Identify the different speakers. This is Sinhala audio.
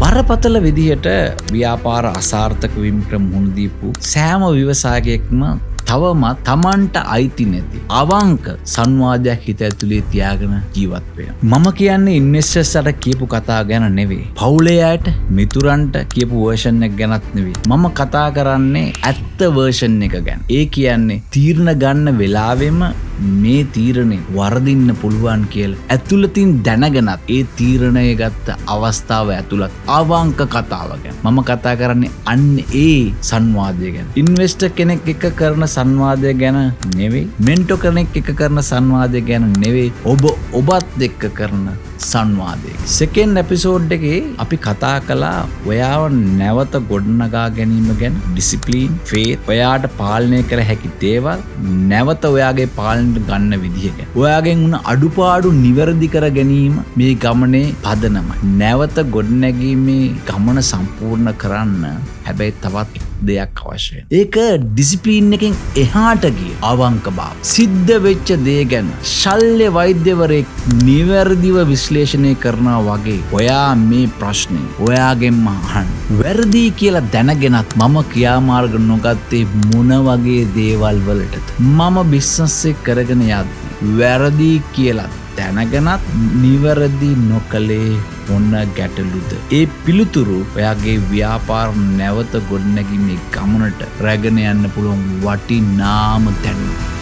Speaker 1: බරපතල විදිහට ව්‍යාපාර අසාර්ථක වීමකට මුහුණ දීපු සෑම ව්‍යවසායකයෙක්ම තවමත් තමන්ට අයිති නැති අවංක සංවාදයක් හිත ඇතුලේ තියාගෙන ජීවත් වෙනවා. මම කියන්නේ ඉන්වෙස්ටර්ස්ට කියපු කතා ගැන නෙවෙයි. පවුලේ අයට මිතුරන්ට කියපු වර්ෂන් එක ගැනත් නෙවෙයි. මම කතා කරන්නේ ඇත්ත වර්ෂන් එක ගැන. ඒ කියන්නේ තීරණ ගන්න වෙලාවෙම මේ තීරණය වරදින්න පුළුවන් කියලා ඇතුළතින් දැනගෙනත් ඒ තීරණය ගත්ත අවස්ථාව ඇතුළත් අවංක කතාව ගැන. මම කතා කරන්නේ අන්න ඒ සංවාදය ගැන. ඉන්වෙස්ටර් කෙනෙක් එක්ක කරන සංවාදය ගැන නෙවෙයි. මෙන්ටෝ කෙනෙක් එක්ක කරන සංවාදය ගැන නෙවෙයි. ඔබත් එක්ක කරන සංවාදය. සෙකන්ඩ් එපිසෝඩ් එකේ අපි කතා කළා ඔයාව නැවත ගොඩනගා ගැනීම ගැන. ඩිසිප්ලින්, ෆේත්, ඔයාට පාලනය කර හැකි දේවල් නැවත ඔයාගේ පාලනයට ගන්න විදිහ ගැන. ඔයාගෙන් වුණ අඩුපාඩු නිවැරදි කර ගැනීම මේ ගමනේ පදනමයි. නැවත ගොඩනැගීමේ ගමන සම්පූර්ණ කරන්න හැබැයි තවත් දෙයක් අවශ්‍යයි. ඒක ඩිසිප්ලින් එකෙන් එහාට ගිය අවංක බව. සිද්ධ වෙච්ච දේ ගැන ශල්‍ය වෛද්‍යවරයෙක් නිවැරදිව විශ්ලේෂණය කරනවා වගේ ඔයා මේ ප්‍රශ්නේ ඔයාගෙන්ම අහන්න. වැරදි කියලා දැනගෙනත් මම ක්‍රියාමාර්ග නොගත්තේ මොන වගේ දේවල් වලටද? මම බිස්නස් එක කරගෙන යද්දී වැරදි කියලා දැනගෙනත් නිවැරදි නොකලේ මොන ගැටලුද? ඒ පිළිතුරු ඔයාගේ ව්‍යාපාර නැවත ගොඩනැගීමේ ගමනට රැගෙන යන්න පුළුවන් වටිනාම දැනුම.